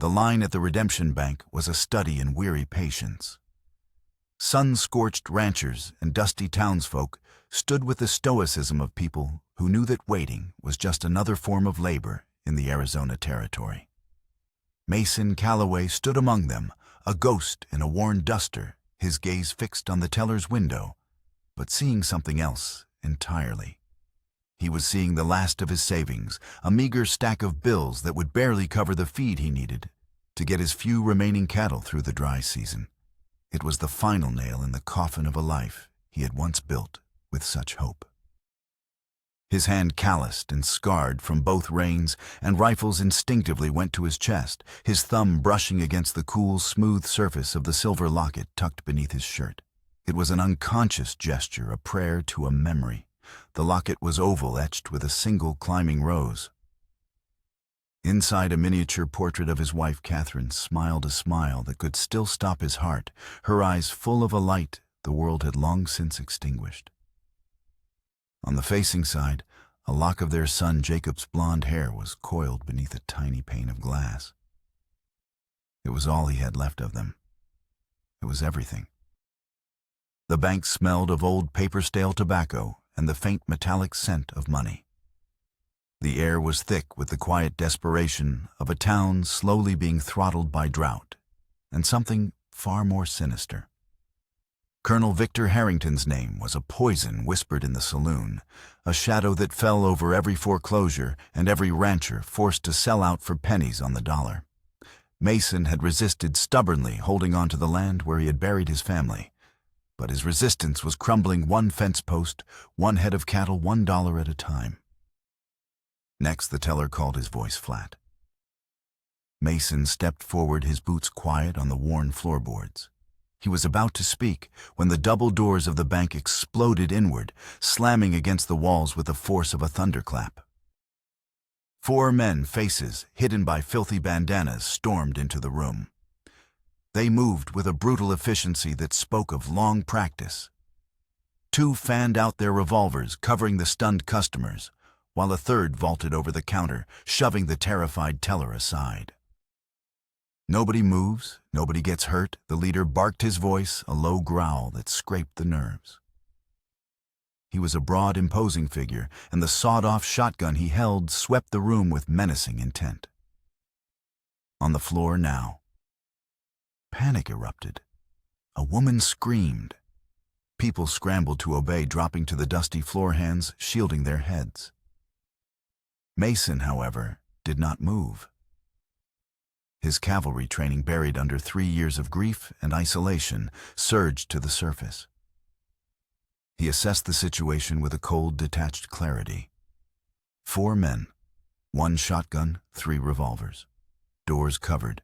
The line at the redemption bank was a study in weary patience. Sun-scorched ranchers and dusty townsfolk stood with the stoicism of people who knew that waiting was just another form of labor in the Arizona territory. Mason Calloway stood among them, a ghost in a worn duster, his gaze fixed on the teller's window, but seeing something else entirely. He was seeing the last of his savings, a meager stack of bills that would barely cover the feed he needed to get his few remaining cattle through the dry season. It was the final nail in the coffin of a life he had once built with such hope. His hand calloused and scarred from both reins, and rifles instinctively went to his chest, his thumb brushing against the cool, smooth surface of the silver locket tucked beneath his shirt. It was an unconscious gesture, a prayer to a memory. The locket was oval, etched with a single climbing rose. Inside, a miniature portrait of his wife, Catherine, smiled a smile that could still stop his heart, her eyes full of a light the world had long since extinguished. On the facing side, a lock of their son Jacob's blonde hair was coiled beneath a tiny pane of glass. It was all he had left of them. It was everything. The bank smelled of old paper-stale tobacco and the faint metallic scent of money. The air was thick with the quiet desperation of a town slowly being throttled by drought, and something far more sinister. Colonel Victor Harrington's name was a poison whispered in the saloon, a shadow that fell over every foreclosure and every rancher forced to sell out for pennies on the dollar. Mason had resisted stubbornly, holding on to the land where he had buried his family. But his resistance was crumbling one fence post, one head of cattle, $1 at a time. Next, the teller called, his voice flat. Mason stepped forward, his boots quiet on the worn floorboards. He was about to speak when the double doors of the bank exploded inward, slamming against the walls with the force of a thunderclap. 4 men, faces hidden by filthy bandanas, stormed into the room. They moved with a brutal efficiency that spoke of long practice. 2 fanned out their revolvers, covering the stunned customers, while a third vaulted over the counter, shoving the terrified teller aside. Nobody moves, nobody gets hurt, the leader barked, his voice a low growl that scraped the nerves. He was a broad, imposing figure, and the sawed-off shotgun he held swept the room with menacing intent. On the floor now, panic erupted. A woman screamed. People scrambled to obey, dropping to the dusty floor, hands shielding their heads. Mason, however, did not move. His cavalry training, buried under 3 years of grief and isolation, surged to the surface. He assessed the situation with a cold, detached clarity. 4 men, 1 shotgun, 3 revolvers, doors covered.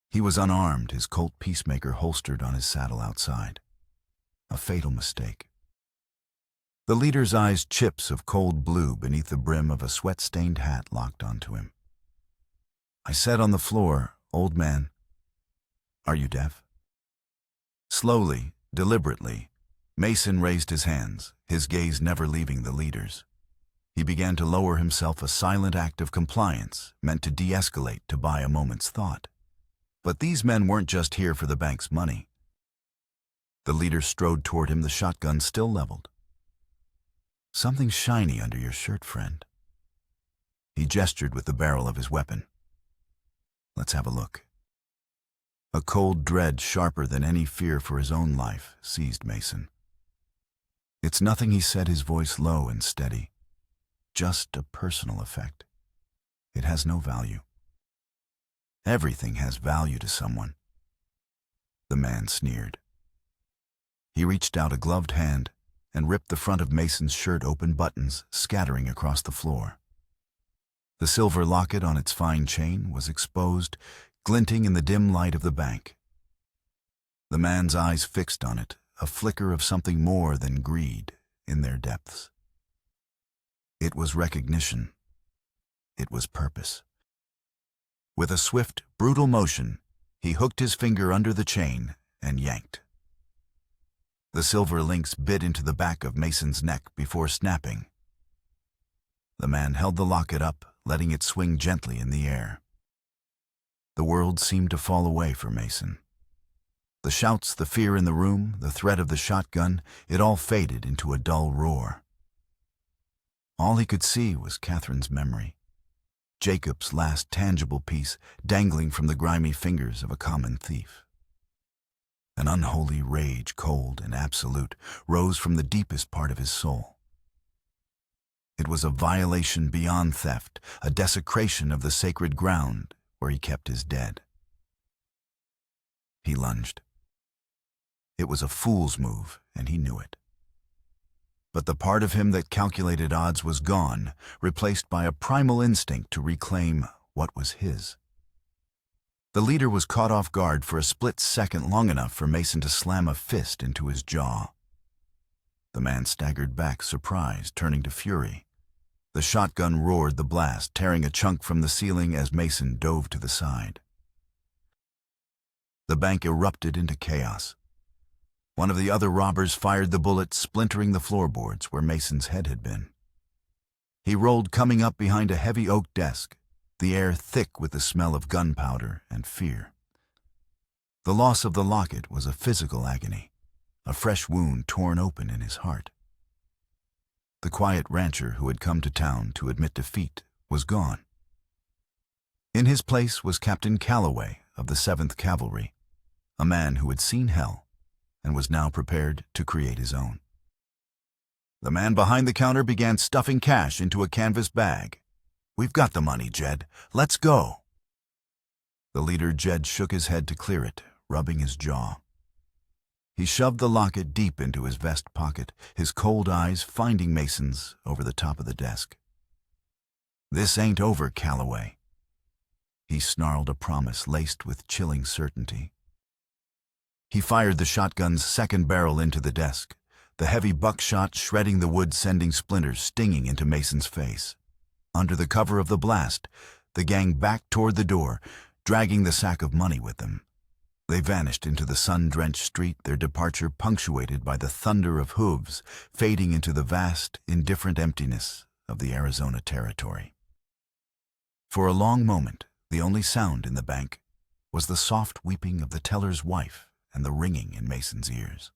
He was unarmed, his Colt Peacemaker holstered on his saddle outside. A fatal mistake. The leader's eyes, chips of cold blue beneath the brim of a sweat-stained hat, locked onto him. "I said on the floor, old man. Are you deaf?" Slowly, deliberately, Mason raised his hands, his gaze never leaving the leader's. He began to lower himself, a silent act of compliance, meant to de-escalate, to buy a moment's thought. But these men weren't just here for the bank's money. The leader strode toward him, the shotgun still leveled. "Something shiny under your shirt, friend." He gestured with the barrel of his weapon. "Let's have a look." A cold dread, sharper than any fear for his own life, seized Mason. "It's nothing," he said, his voice low and steady. "Just a personal effect. It has no value." "Everything has value to someone." The man sneered. He reached out a gloved hand and ripped the front of Mason's shirt open, buttons scattering across the floor. The silver locket on its fine chain was exposed, glinting in the dim light of the bank. The man's eyes fixed on it, a flicker of something more than greed in their depths. It was recognition. It was purpose. With a swift, brutal motion, he hooked his finger under the chain and yanked. The silver links bit into the back of Mason's neck before snapping. The man held the locket up, letting it swing gently in the air. The world seemed to fall away for Mason. The shouts, the fear in the room, the threat of the shotgun, it all faded into a dull roar. All he could see was Catherine's memory, Jacob's last tangible piece dangling from the grimy fingers of a common thief. An unholy rage, cold and absolute, rose from the deepest part of his soul. It was a violation beyond theft, a desecration of the sacred ground where he kept his dead. He lunged. It was a fool's move, and he knew it. But the part of him that calculated odds was gone, replaced by a primal instinct to reclaim what was his. The leader was caught off guard for a split second, long enough for Mason to slam a fist into his jaw. The man staggered back, surprised, turning to fury. The shotgun roared the blast, tearing a chunk from the ceiling as Mason dove to the side. The bank erupted into chaos. One of the other robbers fired the bullet, splintering the floorboards where Mason's head had been. He rolled, coming up behind a heavy oak desk, the air thick with the smell of gunpowder and fear. The loss of the locket was a physical agony, a fresh wound torn open in his heart. The quiet rancher who had come to town to admit defeat was gone. In his place was Captain Calloway of the 7th Cavalry, a man who had seen hell and was now prepared to create his own. The man behind the counter began stuffing cash into a canvas bag. "We've got the money, Jed. Let's go." The leader, Jed, shook his head to clear it, rubbing his jaw. He shoved the locket deep into his vest pocket, his cold eyes finding Mason's over the top of the desk. "This ain't over, Calloway." He snarled a promise laced with chilling certainty. He fired the shotgun's second barrel into the desk, the heavy buckshot shredding the wood, sending splinters stinging into Mason's face. Under the cover of the blast, the gang backed toward the door, dragging the sack of money with them. They vanished into the sun-drenched street, their departure punctuated by the thunder of hooves, fading into the vast, indifferent emptiness of the Arizona Territory. For a long moment, the only sound in the bank was the soft weeping of the teller's wife and the ringing in Mason's ears.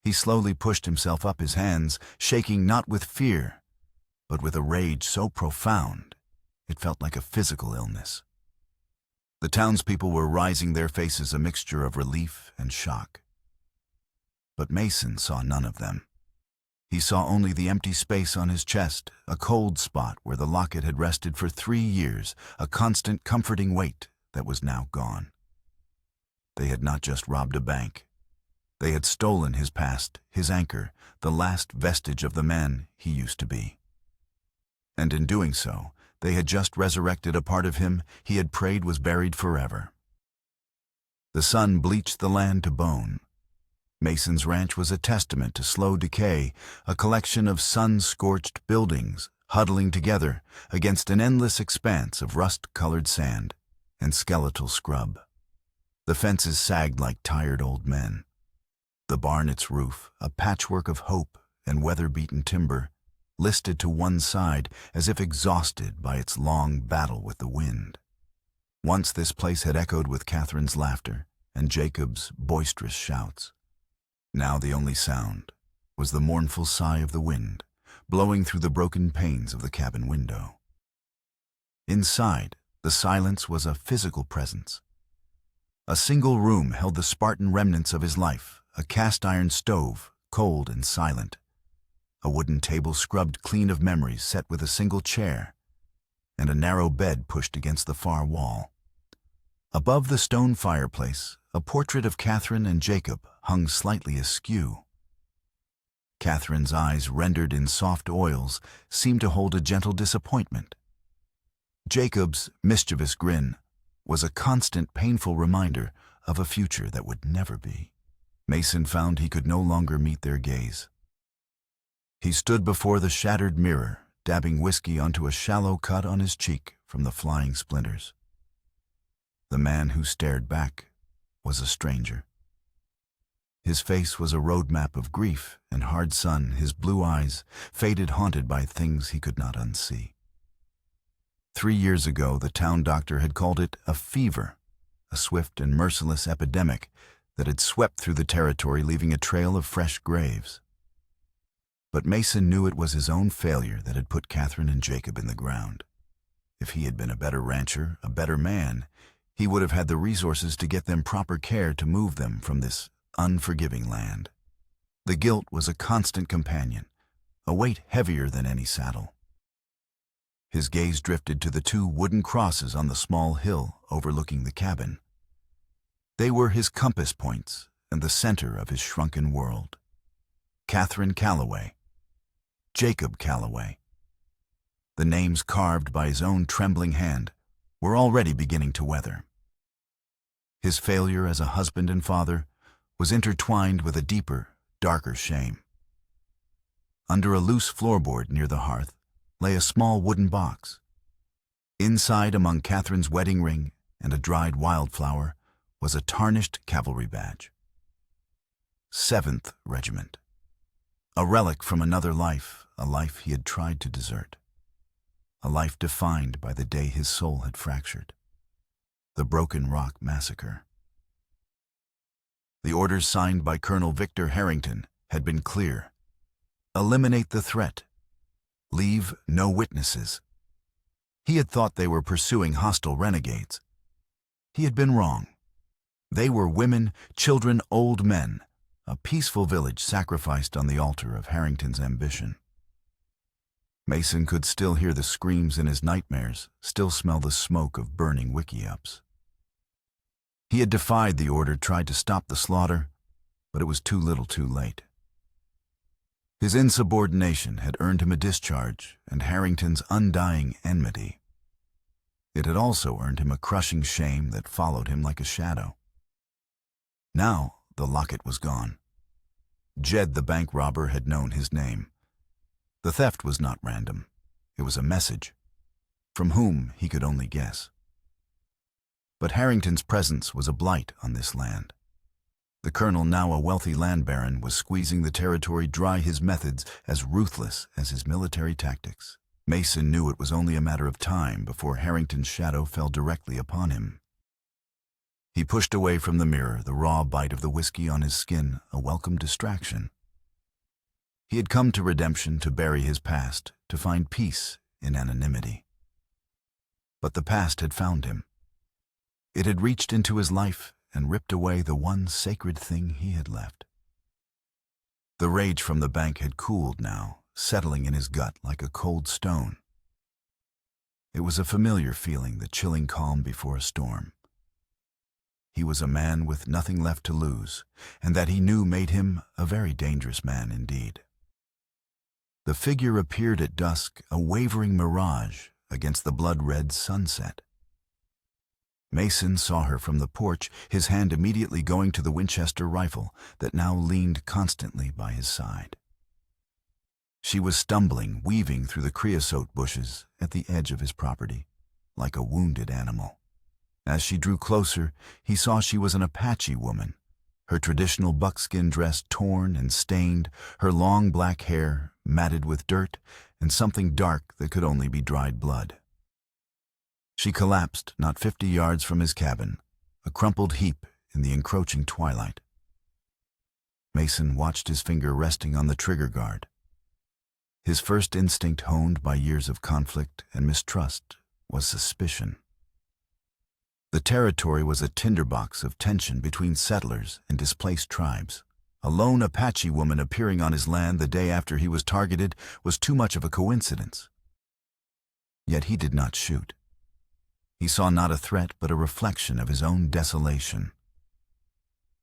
He slowly pushed himself up his hands, shaking not with fear, but with a rage so profound it felt like a physical illness. The townspeople were rising, their faces a mixture of relief and shock. But Mason saw none of them. He saw only the empty space on his chest, a cold spot where the locket had rested for 3 years, a constant comforting weight that was now gone. They had not just robbed a bank. They had stolen his past, his anchor, the last vestige of the man he used to be. And in doing so, they had just resurrected a part of him he had prayed was buried forever. The sun bleached the land to bone. Mason's ranch was a testament to slow decay, a collection of sun-scorched buildings huddling together against an endless expanse of rust-colored sand and skeletal scrub. The fences sagged like tired old men. The barn, its roof, a patchwork of hope and weather-beaten timber, listed to one side as if exhausted by its long battle with the wind. Once this place had echoed with Catherine's laughter and Jacob's boisterous shouts. Now the only sound was the mournful sigh of the wind, blowing through the broken panes of the cabin window. Inside, the silence was a physical presence. A single room held the Spartan remnants of his life, a cast-iron stove, cold and silent, a wooden table scrubbed clean of memories set with a single chair, and a narrow bed pushed against the far wall. Above the stone fireplace, a portrait of Catherine and Jacob hung slightly askew. Catherine's eyes, rendered in soft oils, seemed to hold a gentle disappointment. Jacob's mischievous grin was a constant, painful reminder of a future that would never be. Mason found he could no longer meet their gaze. He stood before the shattered mirror, dabbing whiskey onto a shallow cut on his cheek from the flying splinters. The man who stared back was a stranger. His face was a roadmap of grief and hard sun, his blue eyes faded, haunted by things he could not unsee. 3 years ago, the town doctor had called it a fever, a swift and merciless epidemic that had swept through the territory, leaving a trail of fresh graves. But Mason knew it was his own failure that had put Catherine and Jacob in the ground. If he had been a better rancher, a better man, he would have had the resources to get them proper care to move them from this unforgiving land. The guilt was a constant companion, a weight heavier than any saddle. His gaze drifted to the 2 wooden crosses on the small hill overlooking the cabin. They were his compass points and the center of his shrunken world. Catherine Calloway, Jacob Calloway. The names carved by his own trembling hand were already beginning to weather. His failure as a husband and father was intertwined with a deeper, darker shame. Under a loose floorboard near the hearth lay a small wooden box. Inside, among Catherine's wedding ring and a dried wildflower, was a tarnished cavalry badge. 7th Regiment. A relic from another life, a life he had tried to desert. A life defined by the day his soul had fractured. The Broken Rock Massacre. The orders signed by Colonel Victor Harrington had been clear. Eliminate the threat. Leave no witnesses. He had thought they were pursuing hostile renegades. He had been wrong. They were women, children, old men, a peaceful village sacrificed on the altar of Harrington's ambition. Mason could still hear the screams in his nightmares, still smell the smoke of burning wickiups. He had defied the order, tried to stop the slaughter, but it was too little too late. His insubordination had earned him a discharge and Harrington's undying enmity. It had also earned him a crushing shame that followed him like a shadow. Now the locket was gone. Jed the bank robber had known his name. The theft was not random. It was a message. From whom he could only guess. But Harrington's presence was a blight on this land. The colonel, now a wealthy land baron, was squeezing the territory dry, his methods as ruthless as his military tactics. Mason knew it was only a matter of time before Harrington's shadow fell directly upon him. He pushed away from the mirror, the raw bite of the whiskey on his skin, a welcome distraction. He had come to redemption, to bury his past, to find peace in anonymity. But the past had found him. It had reached into his life and ripped away the one sacred thing he had left. The rage from the bank had cooled now, settling in his gut like a cold stone. It was a familiar feeling, the chilling calm before a storm. He was a man with nothing left to lose, and that he knew made him a very dangerous man indeed. The figure appeared at dusk, a wavering mirage against the blood-red sunset. Mason saw her from the porch, his hand immediately going to the Winchester rifle that now leaned constantly by his side. She was stumbling, weaving through the creosote bushes at the edge of his property, like a wounded animal. As she drew closer, he saw she was an Apache woman, her traditional buckskin dress torn and stained, her long black hair matted with dirt and something dark that could only be dried blood. She collapsed not 50 yards from his cabin, a crumpled heap in the encroaching twilight. Mason watched his finger resting on the trigger guard. His first instinct, honed by years of conflict and mistrust, was suspicion. The territory was a tinderbox of tension between settlers and displaced tribes. A lone Apache woman appearing on his land the day after he was targeted was too much of a coincidence. Yet he did not shoot. He saw not a threat but a reflection of his own desolation.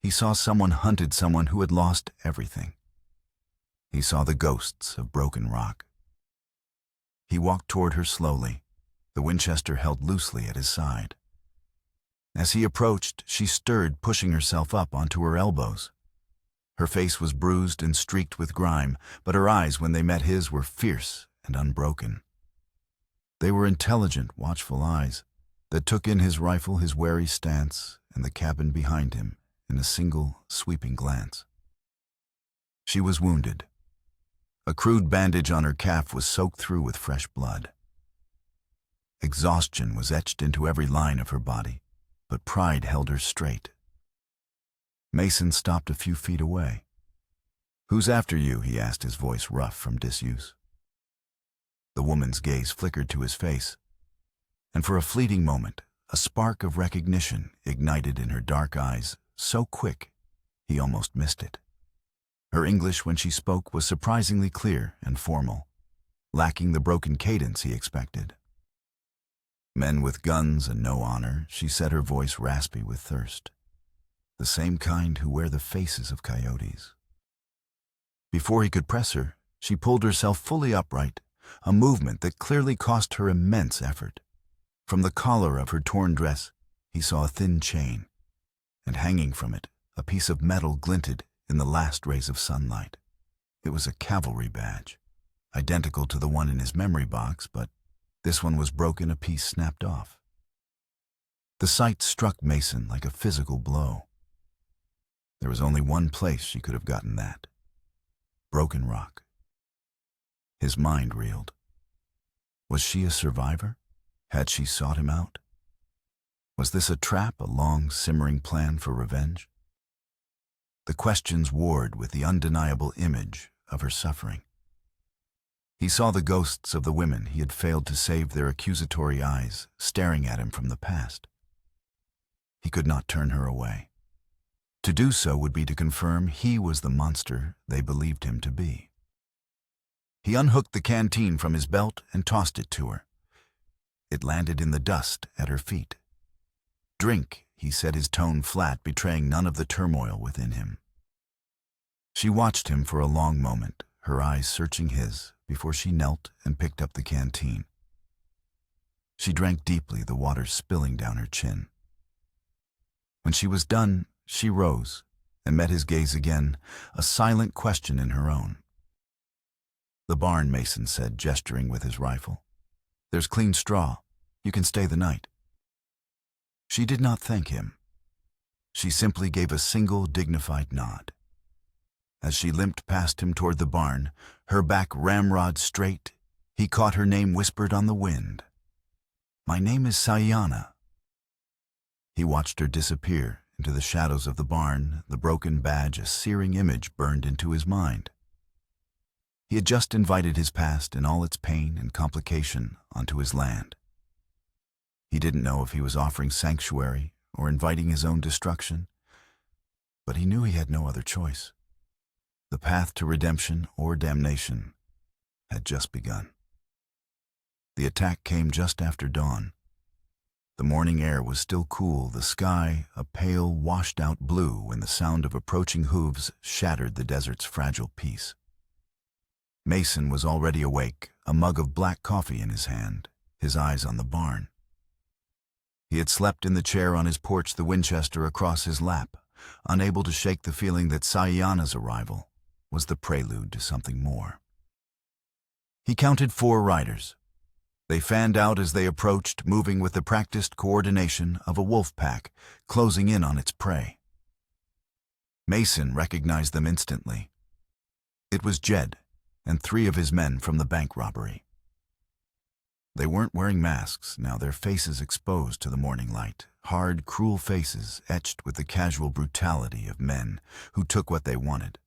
He saw someone hunted someone who had lost everything. He saw the ghosts of Broken Rock. He walked toward her slowly, the Winchester held loosely at his side. As he approached, she stirred, pushing herself up onto her elbows. Her face was bruised and streaked with grime, but her eyes, when they met his, were fierce and unbroken. They were intelligent, watchful eyes that took in his rifle, his wary stance, and the cabin behind him in a single, sweeping glance. She was wounded. A crude bandage on her calf was soaked through with fresh blood. Exhaustion was etched into every line of her body, but pride held her straight. Mason stopped a few feet away. "Who's after you?" he asked, his voice rough from disuse. The woman's gaze flickered to his face, and for a fleeting moment, a spark of recognition ignited in her dark eyes, so quick he almost missed it. Her English when she spoke was surprisingly clear and formal, lacking the broken cadence he expected. "Men with guns and no honor," she said, her voice raspy with thirst. "The same kind who wear the faces of coyotes." Before he could press her, she pulled herself fully upright, a movement that clearly cost her immense effort. From the collar of her torn dress, he saw a thin chain, and hanging from it, a piece of metal glinted in the last rays of sunlight. It was a cavalry badge, identical to the one in his memory box, but this one was broken, a piece snapped off. The sight struck Mason like a physical blow. There was only one place she could have gotten that: Broken Rock. His mind reeled. Was she a survivor? Had she sought him out? Was this a trap, a long, simmering plan for revenge? The questions warred with the undeniable image of her suffering. He saw the ghosts of the women he had failed to save, their accusatory eyes staring at him from the past. He could not turn her away. To do so would be to confirm he was the monster they believed him to be. He unhooked the canteen from his belt and tossed it to her. It landed in the dust at her feet. "Drink," he said, his tone flat, betraying none of the turmoil within him. She watched him for a long moment, her eyes searching his, before she knelt and picked up the canteen. She drank deeply, the water spilling down her chin. When she was done, she rose and met his gaze again, a silent question in her own. "The barn," Mason said, gesturing with his rifle. "There's clean straw. You can stay the night." She did not thank him. She simply gave a single dignified nod. As she limped past him toward the barn, her back ramrod straight, he caught her name whispered on the wind. "My name is Sayana." He watched her disappear into the shadows of the barn, the broken badge a searing image burned into his mind. He had just invited his past in all its pain and complication onto his land. He didn't know if he was offering sanctuary or inviting his own destruction, but he knew he had no other choice. The path to redemption or damnation had just begun. The attack came just after dawn. The morning air was still cool, the sky a pale, washed-out blue when the sound of approaching hooves shattered the desert's fragile peace. Mason was already awake, a mug of black coffee in his hand, his eyes on the barn. He had slept in the chair on his porch, the Winchester across his lap, unable to shake the feeling that Sayana's arrival was the prelude to something more. He counted 4 riders. They fanned out as they approached, moving with the practiced coordination of a wolf pack, closing in on its prey. Mason recognized them instantly. It was Jed and 3 of his men from the bank robbery. They weren't wearing masks now, their faces exposed to the morning light, hard, cruel faces etched with the casual brutality of men who took what they wanted.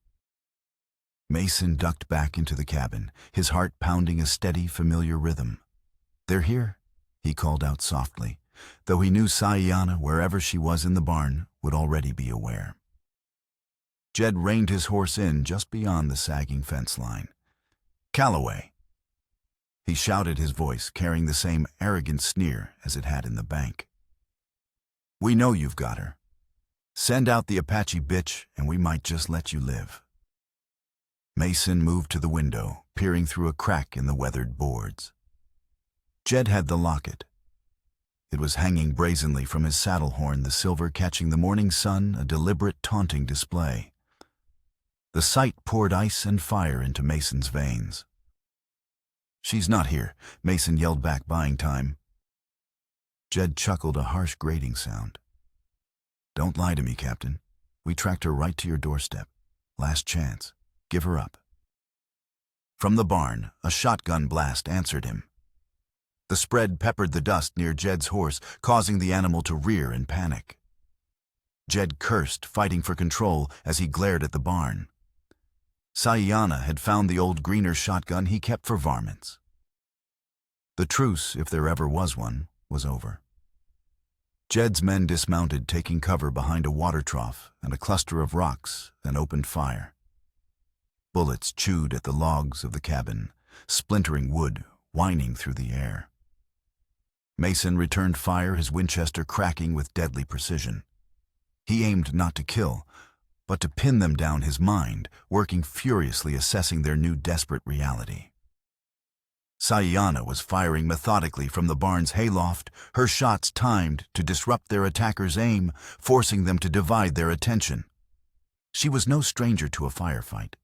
Mason ducked back into the cabin, his heart pounding a steady, familiar rhythm. "They're here," he called out softly, though he knew Sayana, wherever she was in the barn, would already be aware. Jed reined his horse in just beyond the sagging fence line. "Calloway!" He shouted, his voice carrying the same arrogant sneer as it had in the bank. "We know you've got her. Send out the Apache bitch and we might just let you live." Mason moved to the window, peering through a crack in the weathered boards. Jed had the locket. It was hanging brazenly from his saddle horn, the silver catching the morning sun, a deliberate, taunting display. The sight poured ice and fire into Mason's veins. "She's not here," Mason yelled back, buying time. Jed chuckled, a harsh grating sound. "Don't lie to me, Captain. We tracked her right to your doorstep. Last chance. Give her up." From the barn, a shotgun blast answered him. The spread peppered the dust near Jed's horse, causing the animal to rear in panic. Jed cursed, fighting for control as he glared at the barn. Sayana had found the old greener shotgun he kept for varmints. The truce, if there ever was one, was over. Jed's men dismounted, taking cover behind a water trough and a cluster of rocks, then opened fire. Bullets chewed at the logs of the cabin, splintering wood, whining through the air. Mason returned fire, his Winchester cracking with deadly precision. He aimed not to kill, but to pin them down, his mind working furiously, assessing their new desperate reality. Sayana was firing methodically from the barn's hayloft, her shots timed to disrupt their attackers' aim, forcing them to divide their attention. She was no stranger to a firefight.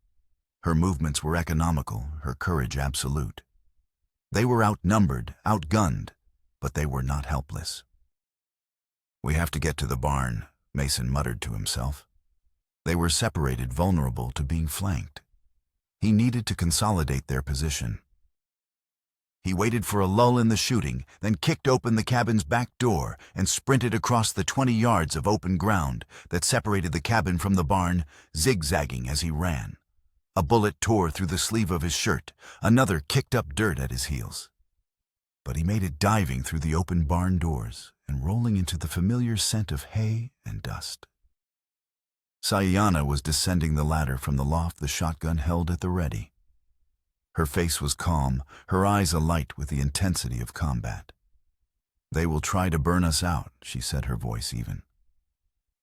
Her movements were economical, her courage absolute. They were outnumbered, outgunned, but they were not helpless. "We have to get to the barn," Mason muttered to himself. They were separated, vulnerable to being flanked. He needed to consolidate their position. He waited for a lull in the shooting, then kicked open the cabin's back door and sprinted across the 20 yards of open ground that separated the cabin from the barn, zigzagging as he ran. A bullet tore through the sleeve of his shirt, another kicked up dirt at his heels. But he made it, diving through the open barn doors and rolling into the familiar scent of hay and dust. Sayana was descending the ladder from the loft, the shotgun held at the ready. Her face was calm, her eyes alight with the intensity of combat. "They will try to burn us out," she said, her voice even.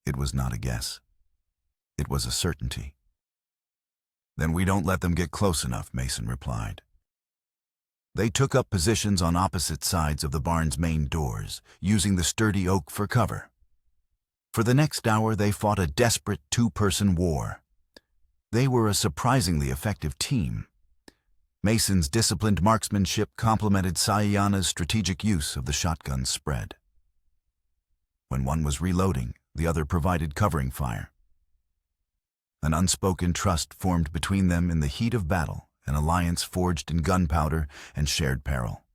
It was not a guess. It was a certainty. "Then we don't let them get close enough," Mason replied. They took up positions on opposite sides of the barn's main doors, using the sturdy oak for cover. For the next hour, they fought a desperate two-person war. They were a surprisingly effective team. Mason's disciplined marksmanship complemented Sayana's strategic use of the shotgun's spread. When one was reloading, the other provided covering fire. An unspoken trust formed between them in the heat of battle, an alliance forged in gunpowder and shared peril.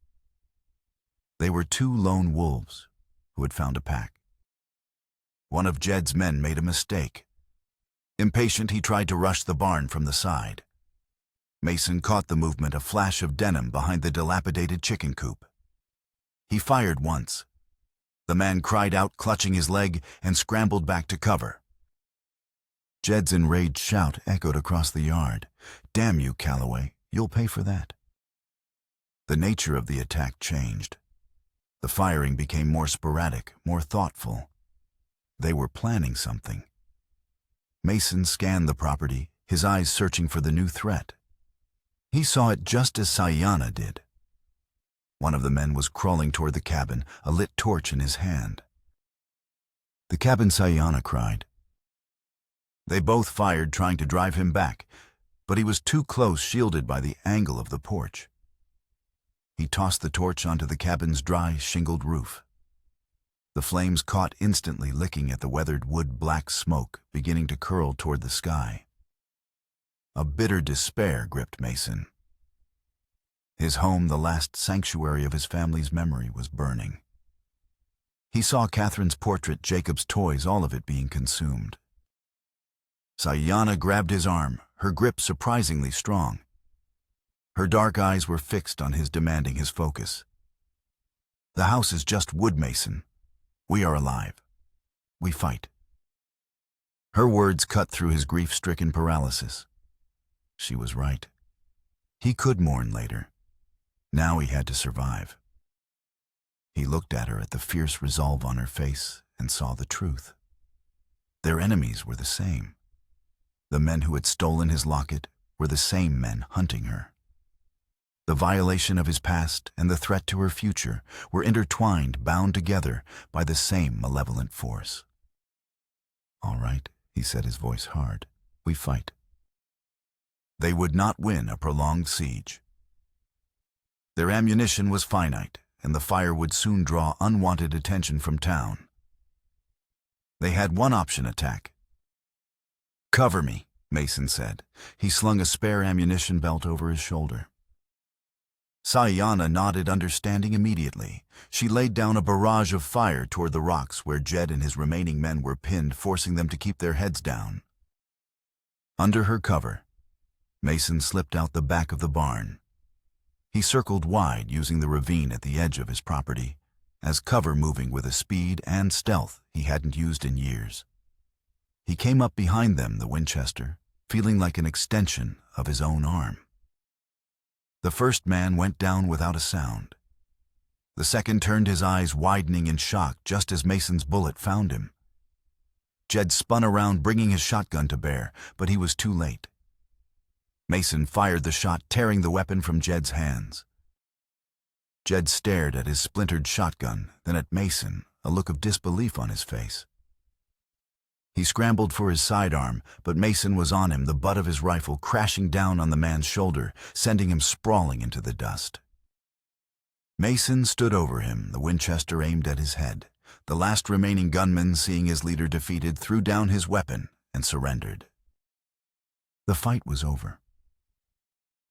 They were two lone wolves who had found a pack. One of Jed's men made a mistake. Impatient, he tried to rush the barn from the side. Mason caught the movement, a flash of denim behind the dilapidated chicken coop. He fired once. The man cried out, clutching his leg, and scrambled back to cover. Jed's enraged shout echoed across the yard. "Damn you, Calloway, you'll pay for that." The nature of the attack changed. The firing became more sporadic, more thoughtful. They were planning something. Mason scanned the property, his eyes searching for the new threat. He saw it just as Sayana did. One of the men was crawling toward the cabin, a lit torch in his hand. "The cabin," Sayana cried. They both fired, trying to drive him back, but he was too close, shielded by the angle of the porch. He tossed the torch onto the cabin's dry, shingled roof. The flames caught instantly, licking at the weathered wood, black smoke beginning to curl toward the sky. A bitter despair gripped Mason. His home, the last sanctuary of his family's memory, was burning. He saw Catherine's portrait, Jacob's toys, all of it being consumed. Sayana grabbed his arm, her grip surprisingly strong. Her dark eyes were fixed on his, demanding his focus. "The house is just wood, Mason. We are alive. We fight." Her words cut through his grief-stricken paralysis. She was right. He could mourn later. Now he had to survive. He looked at her, at the fierce resolve on her face, and saw the truth. Their enemies were the same. The men who had stolen his locket were the same men hunting her. The violation of his past and the threat to her future were intertwined, bound together by the same malevolent force. "All right," he said, his voice hard. "We fight." They would not win a prolonged siege. Their ammunition was finite, and the fire would soon draw unwanted attention from town. They had one option: attack. "Cover me," Mason said. He slung a spare ammunition belt over his shoulder. Sayana nodded, understanding immediately. She laid down a barrage of fire toward the rocks where Jed and his remaining men were pinned, forcing them to keep their heads down. Under her cover, Mason slipped out the back of the barn. He circled wide, using the ravine at the edge of his property as cover, moving with a speed and stealth he hadn't used in years. He came up behind them, the Winchester, feeling like an extension of his own arm. The first man went down without a sound. The second turned, his eyes widening in shock just as Mason's bullet found him. Jed spun around, bringing his shotgun to bear, but he was too late. Mason fired the shot, tearing the weapon from Jed's hands. Jed stared at his splintered shotgun, then at Mason, a look of disbelief on his face. He scrambled for his sidearm, but Mason was on him, the butt of his rifle crashing down on the man's shoulder, sending him sprawling into the dust. Mason stood over him, the Winchester aimed at his head. The last remaining gunman, seeing his leader defeated, threw down his weapon and surrendered. The fight was over.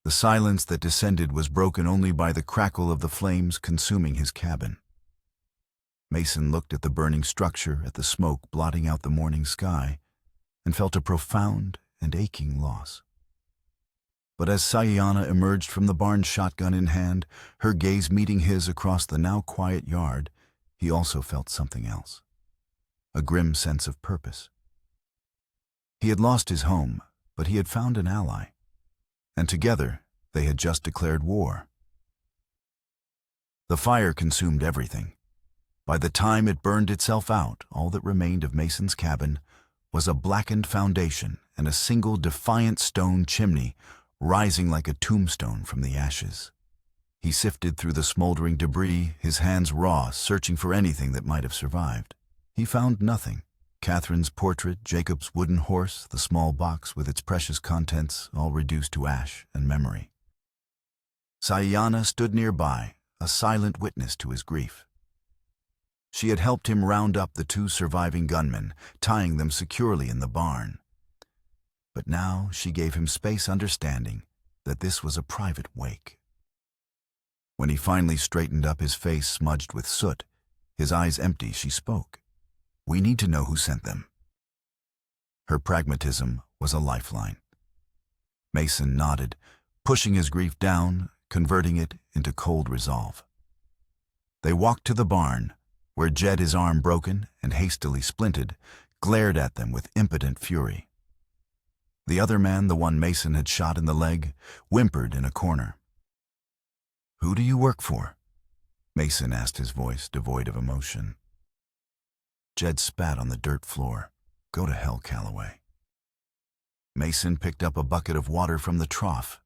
The silence that descended was broken only by the crackle of the flames consuming his cabin. Mason looked at the burning structure, at the smoke blotting out the morning sky, and felt a profound and aching loss. But as Sayana emerged from the barn, shotgun in hand, her gaze meeting his across the now quiet yard, he also felt something else, a grim sense of purpose. He had lost his home, but he had found an ally, and together they had just declared war. The fire consumed everything. By the time it burned itself out, all that remained of Mason's cabin was a blackened foundation and a single defiant stone chimney rising like a tombstone from the ashes. He sifted through the smoldering debris, his hands raw, searching for anything that might have survived. He found nothing. Catherine's portrait, Jacob's wooden horse, the small box with its precious contents, all reduced to ash and memory. Sayana stood nearby, a silent witness to his grief. She had helped him round up the two surviving gunmen, tying them securely in the barn. But now she gave him space, understanding that this was a private wake. When he finally straightened up, his face smudged with soot, his eyes empty, she spoke. "We need to know who sent them." Her pragmatism was a lifeline. Mason nodded, pushing his grief down, converting it into cold resolve. They walked to the barn, where Jed, his arm broken and hastily splinted, glared at them with impotent fury. The other man, the one Mason had shot in the leg, whimpered in a corner. "Who do you work for?" Mason asked, his voice devoid of emotion. Jed spat on the dirt floor. "Go to hell, Calloway." Mason picked up a bucket of water from the trough.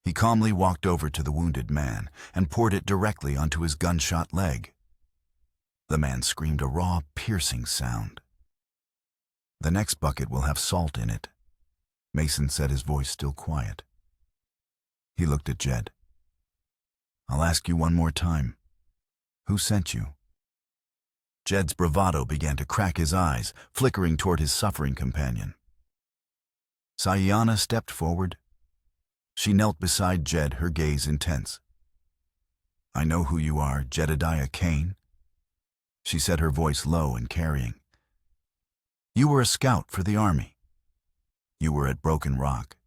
He calmly walked over to the wounded man and poured it directly onto his gunshot leg. The man screamed a raw, piercing sound. "The next bucket will have salt in it," Mason said, his voice still quiet. He looked at Jed. "I'll ask you one more time. Who sent you?" Jed's bravado began to crack his eyes, flickering toward his suffering companion. Sayana stepped forward. She knelt beside Jed, her gaze intense. "I know who you are, Jedediah Kane," she said, her voice low and carrying. "You were a scout for the Army. You were at Broken Rock.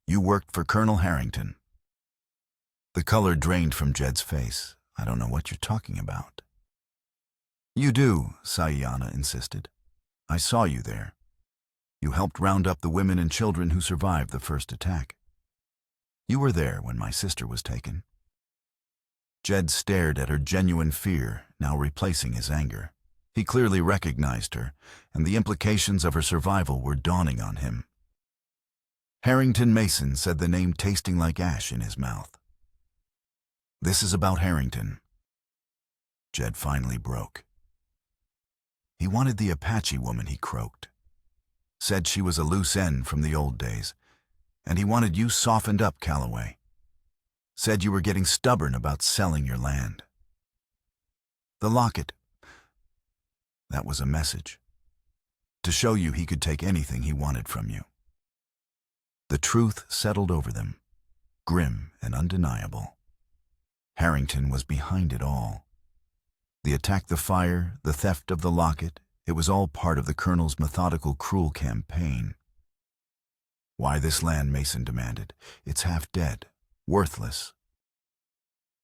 You worked for Colonel Harrington." The color drained from Jed's face. "I don't know what you're talking about." "You do," Sayana insisted. "I saw you there. You helped round up the women and children who survived the first attack. You were there when my sister was taken." Jed stared at her genuine fear, now replacing his anger. He clearly recognized her, and the implications of her survival were dawning on him. "Harrington Mason," said the name, tasting like ash in his mouth. "This is about Harrington." Jed finally broke. "He wanted the Apache woman," he croaked. "Said she was a loose end from the old days, and he wanted you softened up, Calloway. Said you were getting stubborn about selling your land. The locket, that was a message, to show you he could take anything he wanted from you." The truth settled over them, grim and undeniable. Harrington was behind it all. The attack, the fire, the theft of the locket, it was all part of the Colonel's methodical, cruel campaign. "Why this land?" Mason demanded. "It's half dead, worthless."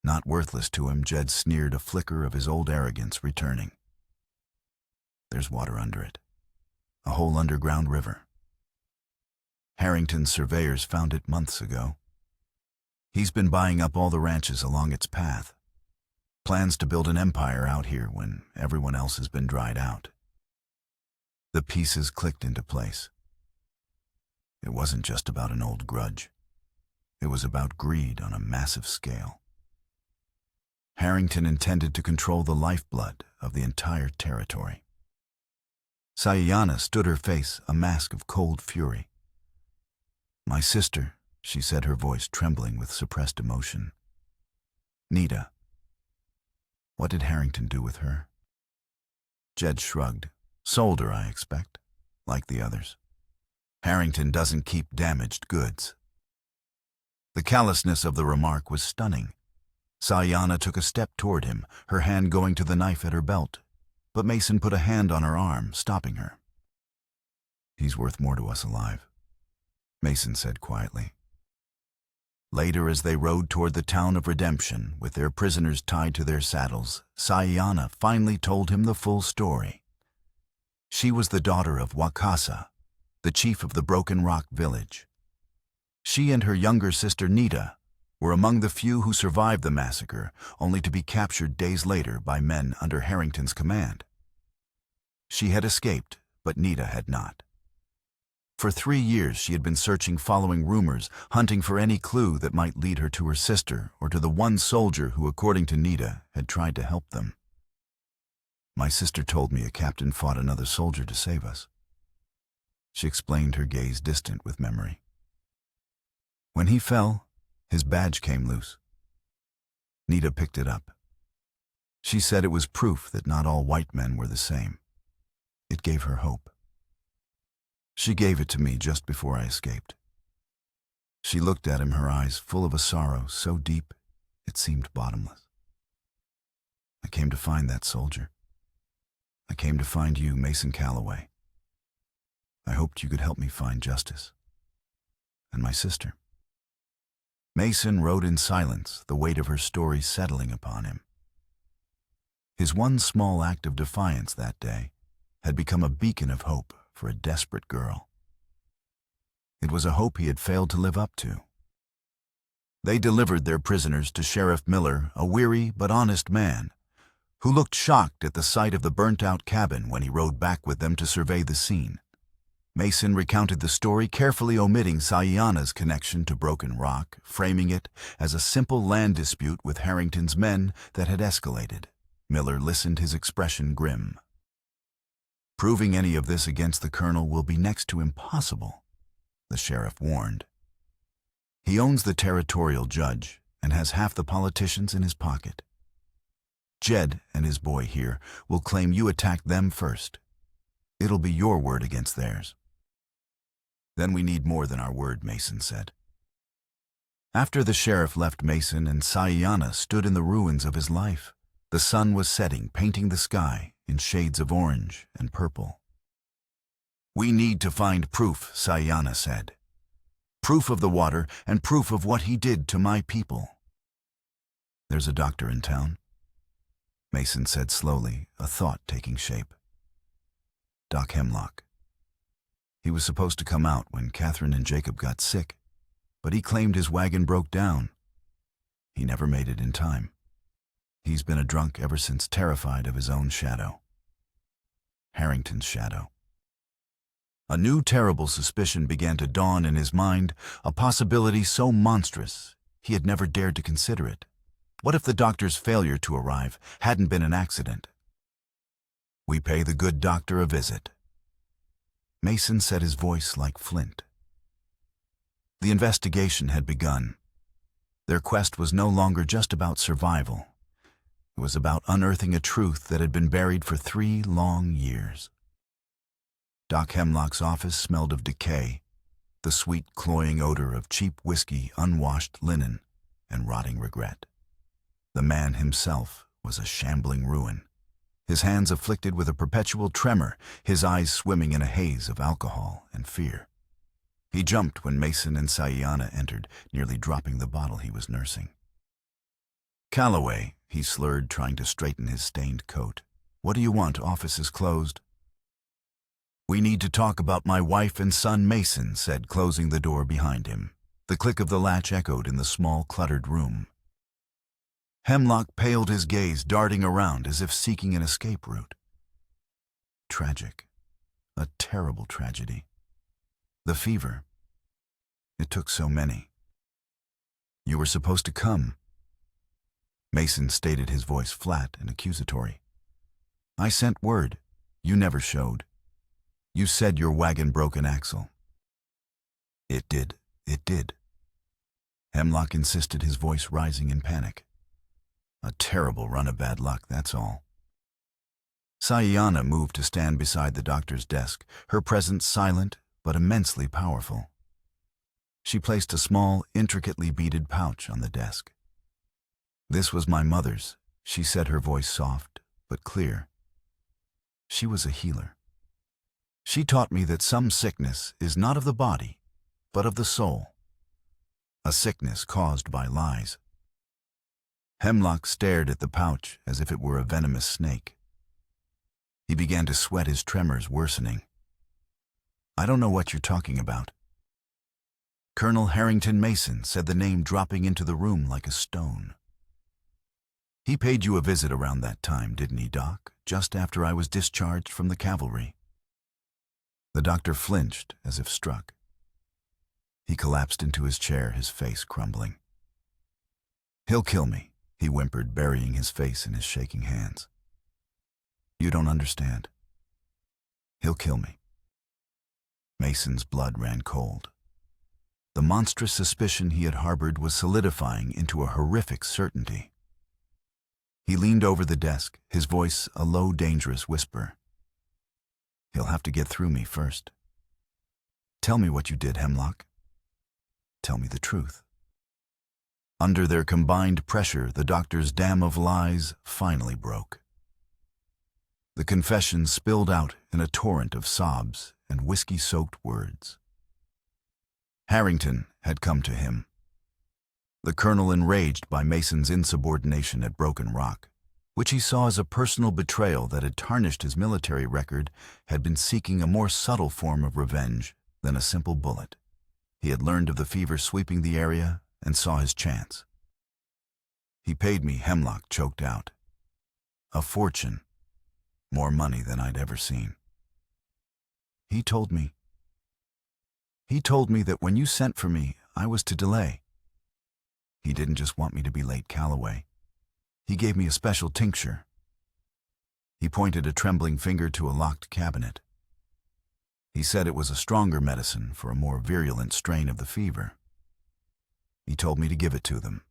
"Not worthless to him," Jed sneered, a flicker of his old arrogance returning. "There's water under it. A whole underground river. Harrington's surveyors found it months ago. He's been buying up all the ranches along its path. Plans to build an empire out here when everyone else has been dried out." The pieces clicked into place. It wasn't just about an old grudge. It was about greed on a massive scale. Harrington intended to control the lifeblood of the entire territory. Sayana stood, her face a mask of cold fury. "My sister," she said, her voice trembling with suppressed emotion. "Nita. What did Harrington do with her?" Jed shrugged. "Sold her, I expect, like the others. Harrington doesn't keep damaged goods." The callousness of the remark was stunning. Sayana took a step toward him, her hand going to the knife at her belt, but Mason put a hand on her arm, stopping her. "He's worth more to us alive," Mason said quietly. Later, as they rode toward the town of Redemption, with their prisoners tied to their saddles, Sayana finally told him the full story. She was the daughter of Wakasa, the chief of the Broken Rock village. She and her younger sister Nita were among the few who survived the massacre, only to be captured days later by men under Harrington's command. She had escaped, but Nita had not. For 3 years she had been searching, following rumors, hunting for any clue that might lead her to her sister or to the one soldier who, according to Nita, had tried to help them. "My sister told me a captain fought another soldier to save us," she explained, her gaze distant with memory. "When he fell, his badge came loose. Nita picked it up. She said it was proof that not all white men were the same. It gave her hope. She gave it to me just before I escaped." She looked at him, her eyes full of a sorrow so deep it seemed bottomless. "I came to find that soldier. I came to find you, Mason Calloway. I hoped you could help me find justice. And my sister." Mason rode in silence, the weight of her story settling upon him. His one small act of defiance that day had become a beacon of hope for a desperate girl. It was a hope he had failed to live up to. They delivered their prisoners to Sheriff Miller, a weary but honest man, who looked shocked at the sight of the burnt-out cabin when he rode back with them to survey the scene. Mason recounted the story, carefully omitting Sayana's connection to Broken Rock, framing it as a simple land dispute with Harrington's men that had escalated. Miller listened, his expression grim. "Proving any of this against the Colonel will be next to impossible," the sheriff warned. "He owns the territorial judge and has half the politicians in his pocket. Jed and his boy here will claim you attacked them first. It'll be your word against theirs." "Then we need more than our word," Mason said. After the sheriff left, Mason and Sayana stood in the ruins of his life. The sun was setting, painting the sky in shades of orange and purple. "We need to find proof," Sayana said. "Proof of the water and proof of what he did to my people." "There's a doctor in town," Mason said slowly, a thought taking shape. "Doc Hemlock. He was supposed to come out when Catherine and Jacob got sick, but he claimed his wagon broke down. He never made it in time. He's been a drunk ever since, terrified of his own shadow. Harrington's shadow." A new terrible suspicion began to dawn in his mind, a possibility so monstrous he had never dared to consider it. What if the doctor's failure to arrive hadn't been an accident? "We pay the good doctor a visit." Mason said, his voice like flint. The investigation had begun. Their quest was no longer just about survival. It was about unearthing a truth that had been buried for 3 long years. Doc Hemlock's office smelled of decay. the sweet, cloying odor of cheap whiskey, unwashed linen, and rotting regret. The man himself was a shambling ruin, his hands afflicted with a perpetual tremor, his eyes swimming in a haze of alcohol and fear. He jumped when Mason and Sayana entered, nearly dropping the bottle he was nursing. "Calloway," he slurred, trying to straighten his stained coat. "What do you want? Office is closed." "We need to talk about my wife and son," Mason said, closing the door behind him. The click of the latch echoed in the small, cluttered room. Hemlock paled his gaze, darting around as if seeking an escape route. Tragic. A terrible tragedy. The fever. It took so many. "You were supposed to come." Mason stated, his voice flat and accusatory. "I sent word. You never showed. You said your wagon broke an axle." "It did. It did." Hemlock insisted, his voice rising in panic. "A terrible run of bad luck, that's all." Sayana moved to stand beside the doctor's desk, her presence silent but immensely powerful. She placed a small, intricately beaded pouch on the desk. "This was my mother's," she said, her voice soft but clear. "She was a healer. She taught me that some sickness is not of the body, but of the soul. A sickness caused by lies." Hemlock stared at the pouch as if it were a venomous snake. He began to sweat, his tremors worsening. "I don't know what you're talking about." "Colonel Harrington Mason," said the name, dropping into the room like a stone. "He paid you a visit around that time, didn't he, Doc? Just after I was discharged from the cavalry." The doctor flinched as if struck. He collapsed into his chair, his face crumbling. "He'll kill me," he whimpered, burying his face in his shaking hands. "You don't understand. He'll kill me." Mason's blood ran cold. The monstrous suspicion he had harbored was solidifying into a horrific certainty. He leaned over the desk, his voice a low, dangerous whisper. "He'll have to get through me first. Tell me what you did, Hemlock. Tell me the truth." Under their combined pressure, the doctor's dam of lies finally broke. The confession spilled out in a torrent of sobs and whiskey-soaked words. Harrington had come to him. The colonel, enraged by Mason's insubordination at Broken Rock, which he saw as a personal betrayal that had tarnished his military record, had been seeking a more subtle form of revenge than a simple bullet. He had learned of the fever sweeping the area and saw his chance. "He paid me," Hemlock choked out. "A fortune. More money than I'd ever seen. He told me that when you sent for me, I was to delay. He didn't just want me to be late, Calloway. He gave me a special tincture." He pointed a trembling finger to a locked cabinet. "He said it was a stronger medicine for a more virulent strain of the fever. He told me to give it to them."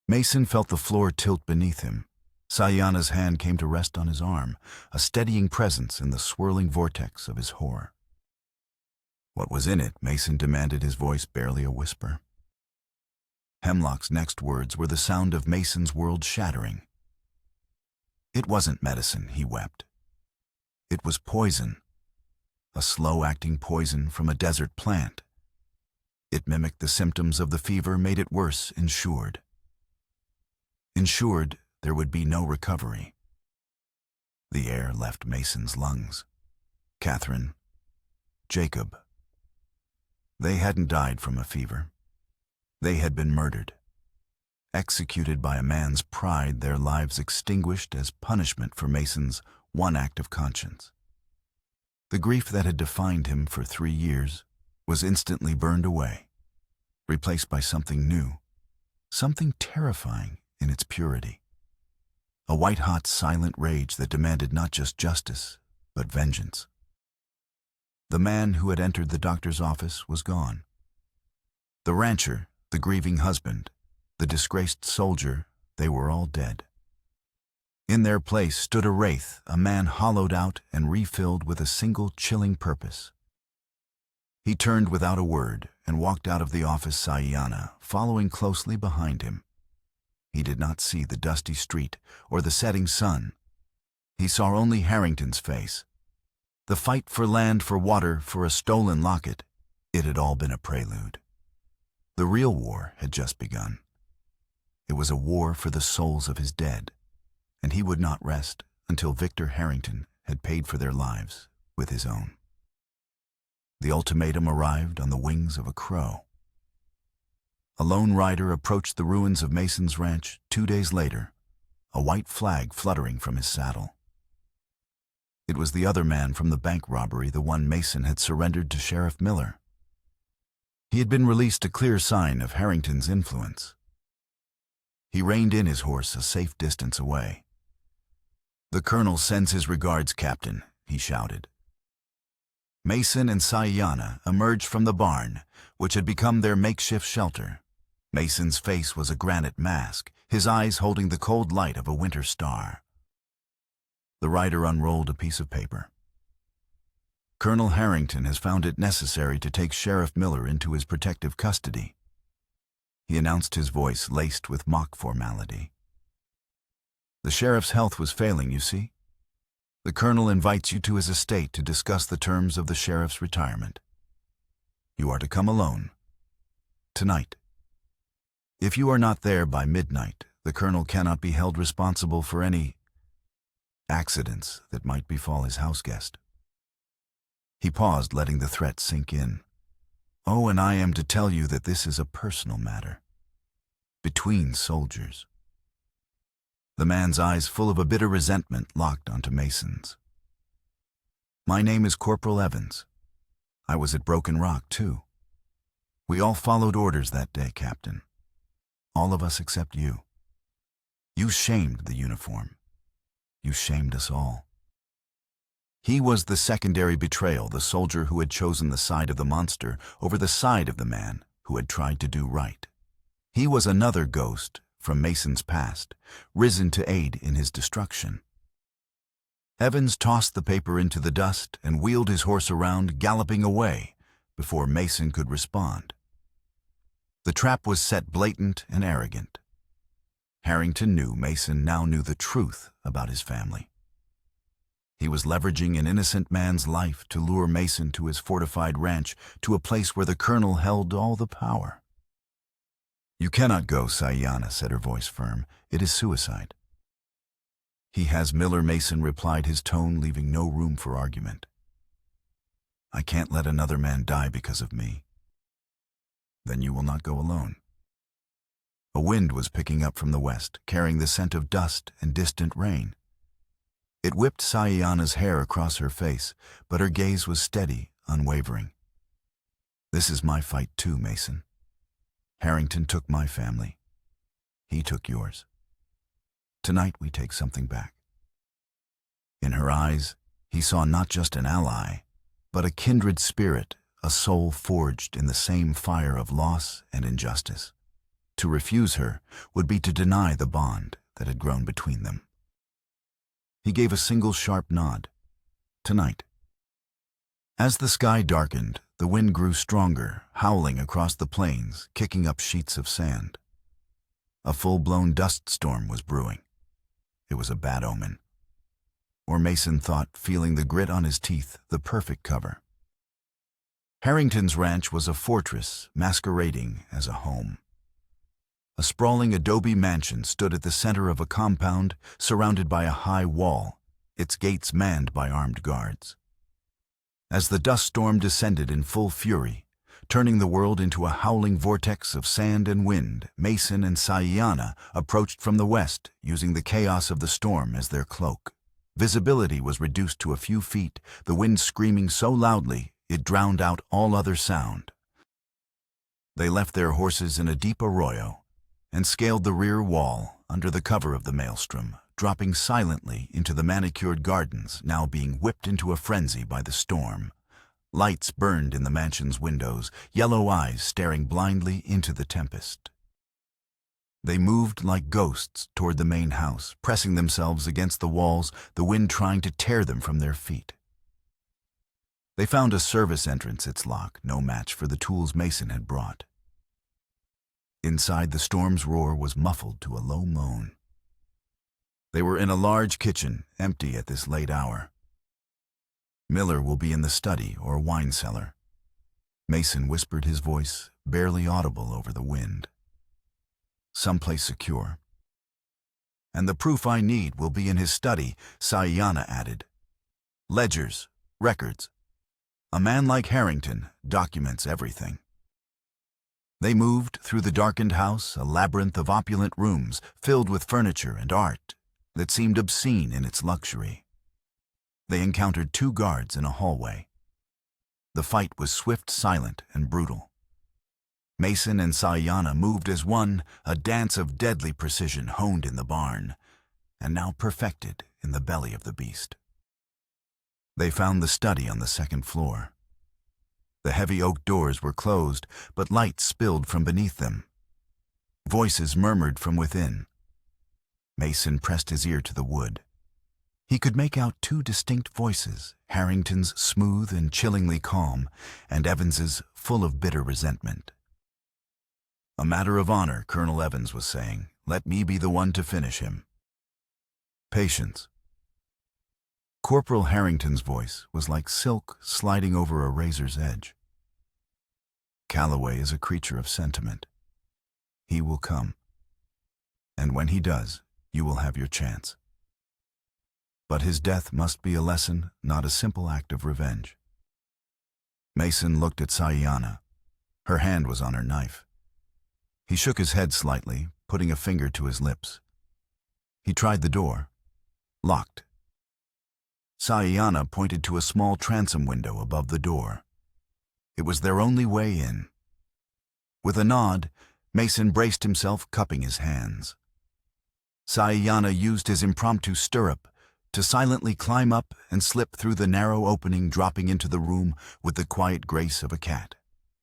Mason felt the floor tilt beneath him. Sayana's hand came to rest on his arm, a steadying presence in the swirling vortex of his horror. "What was in it?" Mason demanded, his voice barely a whisper. Hemlock's next words were the sound of Mason's world shattering. "It wasn't medicine," he wept. "It was poison. A slow-acting poison from a desert plant. It mimicked the symptoms of the fever, made it worse, ensured. Ensured there would be no recovery." The air left Mason's lungs. Catherine, Jacob. They hadn't died from a fever. They had been murdered. Executed by a man's pride, their lives extinguished as punishment for Mason's one act of conscience. The grief that had defined him for 3 years was instantly burned away, replaced by something new, something terrifying in its purity. A white-hot, silent rage that demanded not just justice, but vengeance. The man who had entered the doctor's office was gone. The rancher, the grieving husband, the disgraced soldier, they were all dead. In their place stood a wraith, a man hollowed out and refilled with a single chilling purpose: He turned without a word and walked out of the office, Sayana following closely behind him. He did not see the dusty street or the setting sun. He saw only Harrington's face. The fight for land, for water, for a stolen locket, it had all been a prelude. The real war had just begun. It was a war for the souls of his dead, and he would not rest until Victor Harrington had paid for their lives with his own. The ultimatum arrived on the wings of a crow. A lone rider approached the ruins of Mason's ranch 2 days later, a white flag fluttering from his saddle. It was the other man from the bank robbery, the one Mason had surrendered to Sheriff Miller. He had been released, a clear sign of Harrington's influence. He reined in his horse a safe distance away. "The colonel sends his regards, Captain," he shouted. Mason and Sayana emerged from the barn, which had become their makeshift shelter. Mason's face was a granite mask, his eyes holding the cold light of a winter star. The rider unrolled a piece of paper. "Colonel Harrington has found it necessary to take Sheriff Miller into his protective custody," he announced, his voice laced with mock formality. "The sheriff's health was failing, you see. The colonel invites you to his estate to discuss the terms of the sheriff's retirement. You are to come alone. Tonight. If you are not there by midnight, the colonel cannot be held responsible for any accidents that might befall his house guest." He paused, letting the threat sink in. "Oh, and I am to tell you that this is a personal matter. Between soldiers." The man's eyes, full of a bitter resentment, locked onto Mason's. "My name is Corporal Evans. I was at Broken Rock, too. We all followed orders that day, Captain. All of us except you. You shamed the uniform. You shamed us all." He was the secondary betrayal, the soldier who had chosen the side of the monster over the side of the man who had tried to do right. He was another ghost from Mason's past, risen to aid in his destruction. Evans tossed the paper into the dust and wheeled his horse around, galloping away before Mason could respond. The trap was set, blatant and arrogant. Harrington knew Mason now knew the truth about his family. He was leveraging an innocent man's life to lure Mason to his fortified ranch, to a place where the colonel held all the power. "You cannot go," Sayana said, her voice firm. "It is suicide." "He has Miller," Mason replied, his tone leaving no room for argument. "I can't let another man die because of me." "Then you will not go alone." A wind was picking up from the west, carrying the scent of dust and distant rain. It whipped Sayana's hair across her face, but her gaze was steady, unwavering. "This is my fight too, Mason. Harrington took my family. He took yours. Tonight we take something back." In her eyes, he saw not just an ally, but a kindred spirit, a soul forged in the same fire of loss and injustice. To refuse her would be to deny the bond that had grown between them. He gave a single sharp nod. "Tonight." As the sky darkened, the wind grew stronger, howling across the plains, kicking up sheets of sand. A full-blown dust storm was brewing. It was a bad omen. Or Mason thought, feeling the grit on his teeth, the perfect cover. Harrington's ranch was a fortress masquerading as a home. A sprawling adobe mansion stood at the center of a compound surrounded by a high wall, its gates manned by armed guards. As the dust storm descended in full fury, turning the world into a howling vortex of sand and wind, Mason and Sayana approached from the west, using the chaos of the storm as their cloak. Visibility was reduced to a few feet, the wind screaming so loudly it drowned out all other sound. They left their horses in a deep arroyo and scaled the rear wall under the cover of the maelstrom, dropping silently into the manicured gardens, now being whipped into a frenzy by the storm. Lights burned in the mansion's windows, yellow eyes staring blindly into the tempest. They moved like ghosts toward the main house, pressing themselves against the walls, the wind trying to tear them from their feet. They found a service entrance, its lock no match for the tools Mason had brought. Inside, the storm's roar was muffled to a low moan. They were in a large kitchen, empty at this late hour. Miller will be in the study or wine cellar. Mason whispered, his voice barely audible over the wind. Someplace secure. And the proof I need will be in his study, Sayana added. Ledgers, records. A man like Harrington documents everything. They moved through the darkened house, a labyrinth of opulent rooms filled with furniture and art that seemed obscene in its luxury. They encountered 2 guards in a hallway. The fight was swift, silent, and brutal. Mason and Sayana moved as one, a dance of deadly precision honed in the barn, and now perfected in the belly of the beast. They found the study on the 2nd floor. The heavy oak doors were closed, but light spilled from beneath them. Voices murmured from within. Mason pressed his ear to the wood. He could make out 2 distinct voices, Harrington's smooth and chillingly calm, and Evans's full of bitter resentment. A matter of honor, Colonel Evans was saying. Let me be the one to finish him. Patience. Corporal Harrington's voice was like silk sliding over a razor's edge. Calloway is a creature of sentiment. He will come. And when he does, you will have your chance. But his death must be a lesson, not a simple act of revenge. Mason looked at Sayana. Her hand was on her knife. He shook his head slightly, putting a finger to his lips. He tried the door. Locked. Sayana pointed to a small transom window above the door. It was their only way in. With a nod, Mason braced himself, cupping his hands. Sayana used his impromptu stirrup to silently climb up and slip through the narrow opening, dropping into the room with the quiet grace of a cat.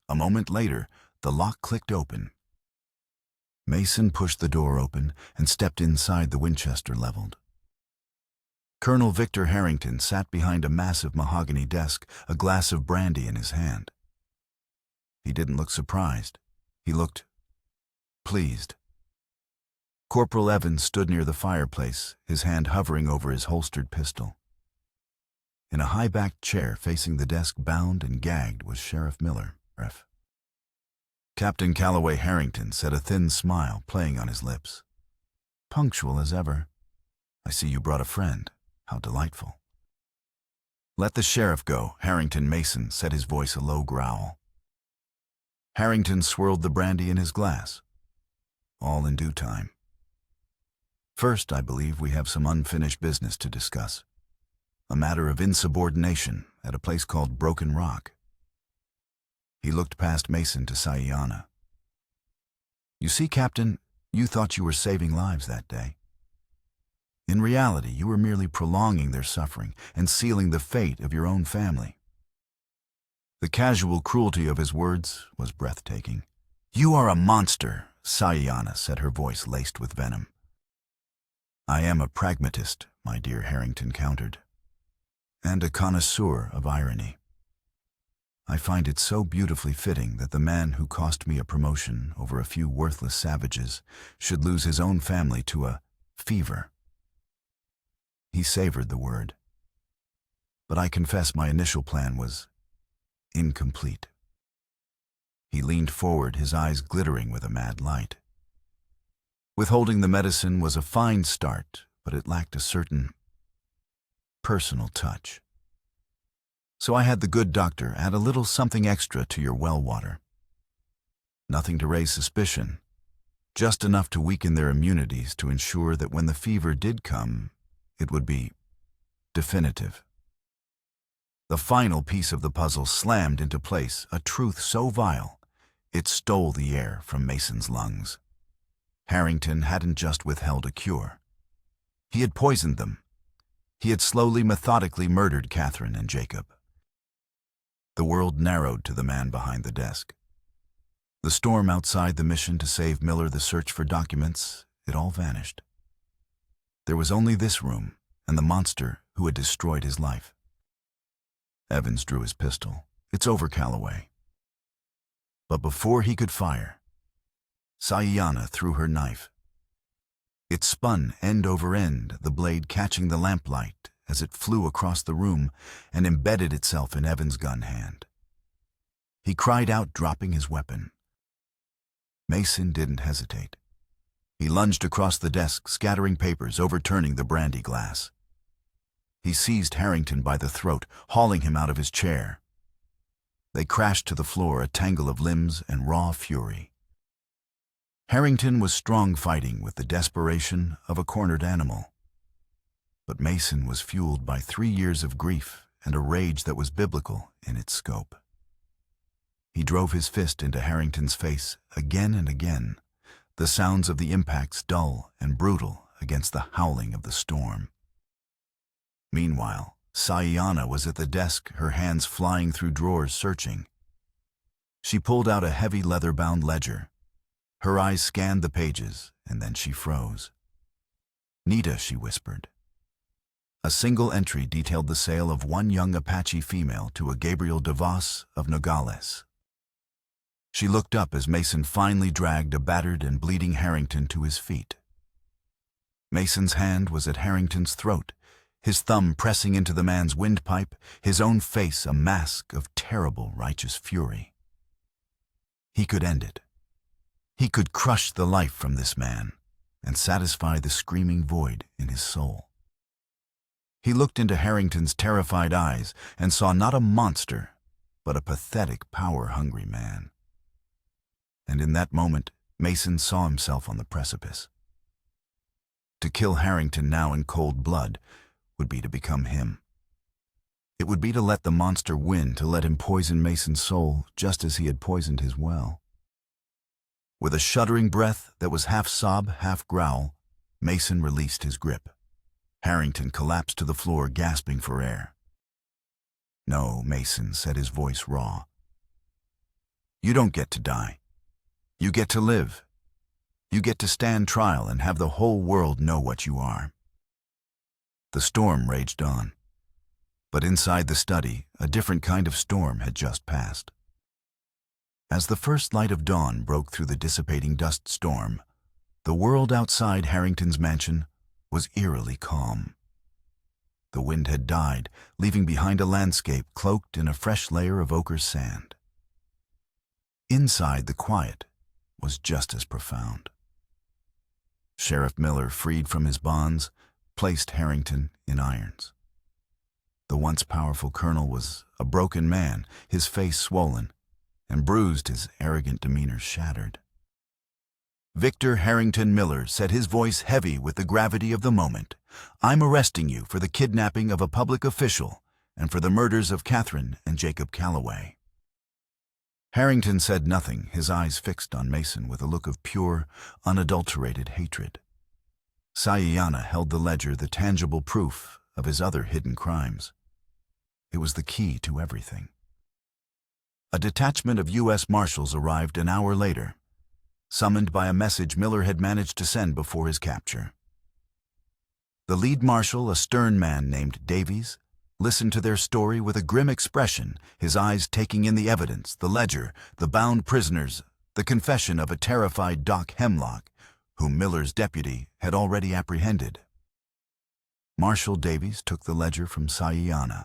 A moment later, the lock clicked open. Mason pushed the door open and stepped inside, the Winchester leveled. Colonel Victor Harrington sat behind a massive mahogany desk, a glass of brandy in his hand. He didn't look surprised. He looked pleased. Corporal Evans stood near the fireplace, his hand hovering over his holstered pistol. In a high-backed chair facing the desk, bound and gagged, was Sheriff Miller. Ref. Captain Calloway Harrington said, a thin smile playing on his lips. Punctual as ever. I see you brought a friend. How delightful. Let the sheriff go, Harrington. Mason said, his voice a low growl. Harrington swirled the brandy in his glass. All in due time. First, I believe we have some unfinished business to discuss. A matter of insubordination at a place called Broken Rock. He looked past Mason to Sayana. You see, Captain, you thought you were saving lives that day. In reality, you were merely prolonging their suffering and sealing the fate of your own family. The casual cruelty of his words was breathtaking. You are a monster, Sayana said, her voice laced with venom. I am a pragmatist, my dear, Harrington countered, and a connoisseur of irony. I find it so beautifully fitting that the man who cost me a promotion over a few worthless savages should lose his own family to a fever. He savored the word. But I confess my initial plan was incomplete. He leaned forward, his eyes glittering with a mad light. Withholding the medicine was a fine start, but it lacked a certain personal touch. So I had the good doctor add a little something extra to your well water. Nothing to raise suspicion, just enough to weaken their immunities to ensure that when the fever did come, it would be definitive. The final piece of the puzzle slammed into place, a truth so vile, it stole the air from Mason's lungs. Harrington hadn't just withheld a cure. He had poisoned them. He had slowly, methodically murdered Catherine and Jacob. The world narrowed to the man behind the desk. The storm outside, the mission to save Miller, the search for documents, it all vanished. There was only this room and the monster who had destroyed his life. Evans drew his pistol. "It's over, Calloway." But before he could fire, Sayana threw her knife. It spun end over end, the blade catching the lamplight as it flew across the room and embedded itself in Evans' gun hand. He cried out, dropping his weapon. Mason didn't hesitate. He lunged across the desk, scattering papers, overturning the brandy glass. He seized Harrington by the throat, hauling him out of his chair. They crashed to the floor, a tangle of limbs and raw fury. Harrington was strong, fighting with the desperation of a cornered animal. But Mason was fueled by 3 years of grief and a rage that was biblical in its scope. He drove his fist into Harrington's face again and again, the sounds of the impacts dull and brutal against the howling of the storm. Meanwhile, Sayana was at the desk, her hands flying through drawers, searching. She pulled out a heavy leather-bound ledger. Her eyes scanned the pages, and then she froze. "Nita," she whispered. A single entry detailed the sale of one young Apache female to a Gabriel DeVos of Nogales. She looked up as Mason finally dragged a battered and bleeding Harrington to his feet. Mason's hand was at Harrington's throat, his thumb pressing into the man's windpipe, his own face a mask of terrible, righteous fury. He could end it. He could crush the life from this man and satisfy the screaming void in his soul. He looked into Harrington's terrified eyes and saw not a monster, but a pathetic, power-hungry man. And in that moment, Mason saw himself on the precipice. To kill Harrington now in cold blood would be to become him. It would be to let the monster win, to let him poison Mason's soul just as he had poisoned his well. With a shuddering breath that was half sob, half growl, Mason released his grip. Harrington collapsed to the floor, gasping for air. "No, Mason," said his voice raw. "You don't get to die. You get to live. You get to stand trial and have the whole world know what you are." The storm raged on. But inside the study, a different kind of storm had just passed. As the first light of dawn broke through the dissipating dust storm, the world outside Harrington's mansion was eerily calm. The wind had died, leaving behind a landscape cloaked in a fresh layer of ochre sand. Inside, the quiet was just as profound. Sheriff Miller, freed from his bonds, placed Harrington in irons. The once powerful colonel was a broken man, his face swollen and bruised, his arrogant demeanor shattered. Victor Harrington Miller said, his voice heavy with the gravity of the moment, "I'm arresting you for the kidnapping of a public official and for the murders of Catherine and Jacob Calloway." Harrington said nothing, his eyes fixed on Mason with a look of pure, unadulterated hatred. Sayana held the ledger, the tangible proof of his other hidden crimes. It was the key to everything. A detachment of U.S. Marshals arrived an hour later, summoned by a message Miller had managed to send before his capture. The lead marshal, a stern man named Davies, listened to their story with a grim expression, his eyes taking in the evidence, the ledger, the bound prisoners, the confession of a terrified Doc Hemlock, whom Miller's deputy had already apprehended. Marshal Davies took the ledger from Sayana.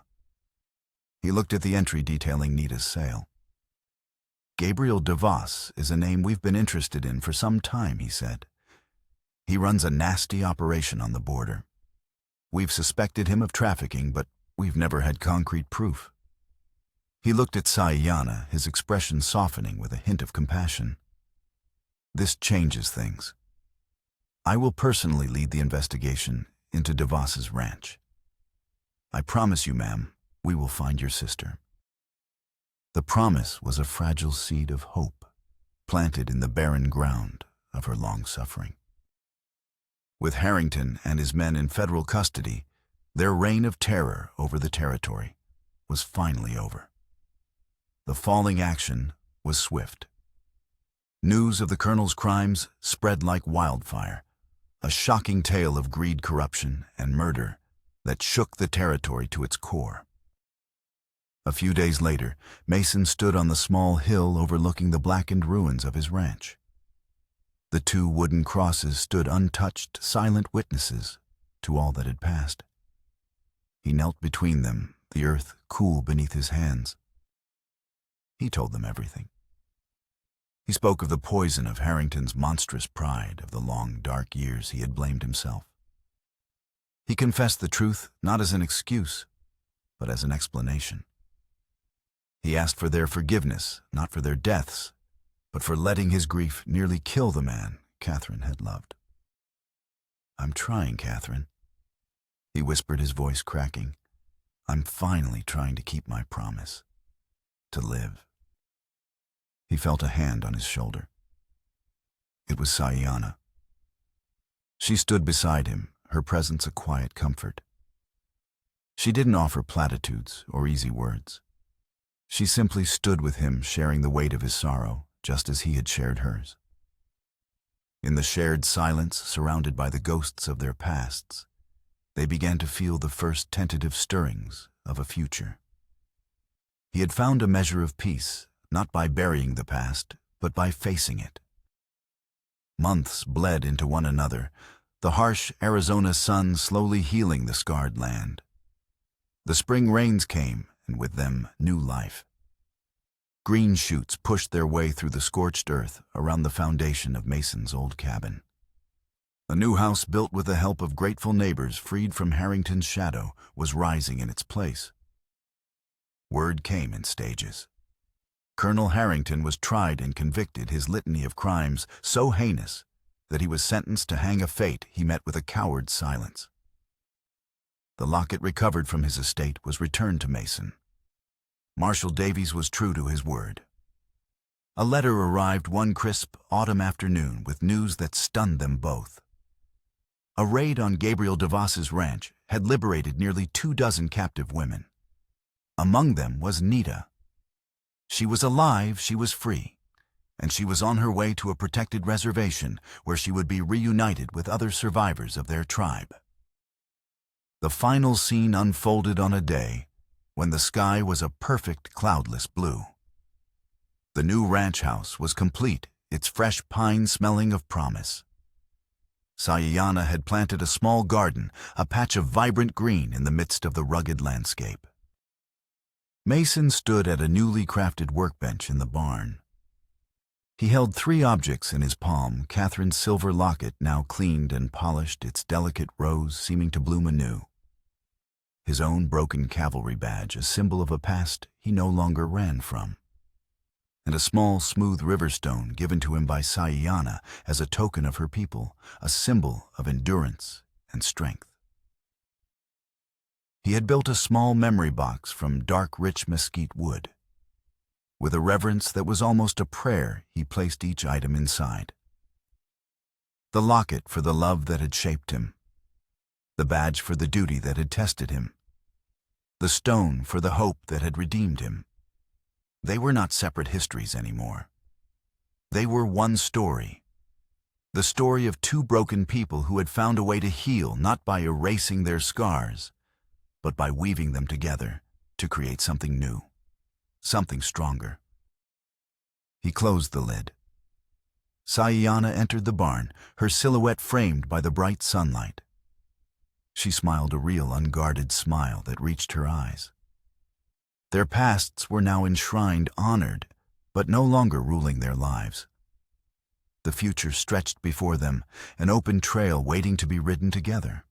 He looked at the entry detailing Nita's sale. "Gabriel DeVos is a name we've been interested in for some time," he said. "He runs a nasty operation on the border. We've suspected him of trafficking, but we've never had concrete proof." He looked at Sayana, his expression softening with a hint of compassion. "This changes things. I will personally lead the investigation into DeVos's ranch. I promise you, ma'am, we will find your sister." The promise was a fragile seed of hope, planted in the barren ground of her long suffering. With Harrington and his men in federal custody, their reign of terror over the territory was finally over. The falling action was swift. News of the colonel's crimes spread like wildfire, a shocking tale of greed, corruption, and murder that shook the territory to its core. A few days later, Mason stood on the small hill overlooking the blackened ruins of his ranch. The two wooden crosses stood untouched, silent witnesses to all that had passed. He knelt between them, the earth cool beneath his hands. He told them everything. He spoke of the poison of Harrington's monstrous pride, of the long, dark years he had blamed himself. He confessed the truth not as an excuse, but as an explanation. He asked for their forgiveness, not for their deaths, but for letting his grief nearly kill the man Catherine had loved. "I'm trying, Catherine," he whispered, his voice cracking. "I'm finally trying to keep my promise. To live." He felt a hand on his shoulder. It was Saiyana. She stood beside him, her presence a quiet comfort. She didn't offer platitudes or easy words. She simply stood with him, sharing the weight of his sorrow, just as he had shared hers. In the shared silence, surrounded by the ghosts of their pasts, they began to feel the first tentative stirrings of a future. He had found a measure of peace, not by burying the past, but by facing it. Months bled into one another, the harsh Arizona sun slowly healing the scarred land. The spring rains came, and with them, new life. Green shoots pushed their way through the scorched earth around the foundation of Mason's old cabin. A new house built with the help of grateful neighbors freed from Harrington's shadow was rising in its place. Word came in stages. Colonel Harrington was tried and convicted, his litany of crimes so heinous that he was sentenced to hang a fate he met with a coward's silence. The locket recovered from his estate was returned to Mason. Marshal Davies was true to his word. A letter arrived one crisp autumn afternoon with news that stunned them both. A raid on Gabriel DeVos's ranch had liberated nearly 24 captive women. Among them was Nita. She was alive, she was free, and she was on her way to a protected reservation where she would be reunited with other survivors of their tribe. The final scene unfolded on a day when the sky was a perfect cloudless blue. The new ranch house was complete, its fresh pine smelling of promise. Saiyana had planted a small garden, a patch of vibrant green in the midst of the rugged landscape. Mason stood at a newly crafted workbench in the barn. He held 3 objects in his palm, Catherine's silver locket now cleaned and polished, its delicate rose seeming to bloom anew. His own broken cavalry badge, a symbol of a past he no longer ran from. And a small, smooth river stone given to him by Saiyana as a token of her people, a symbol of endurance and strength. He had built a small memory box from dark, rich mesquite wood. With a reverence that was almost a prayer, he placed each item inside. The locket for the love that had shaped him. The badge for the duty that had tested him. The stone for the hope that had redeemed him. They were not separate histories anymore. They were one story. The story of 2 broken people who had found a way to heal, not by erasing their scars, but by weaving them together to create something new, something stronger. He closed the lid. Saiyana entered the barn, her silhouette framed by the bright sunlight. She smiled a real, unguarded smile that reached her eyes. Their pasts were now enshrined, honored, but no longer ruling their lives. The future stretched before them, an open trail waiting to be ridden together.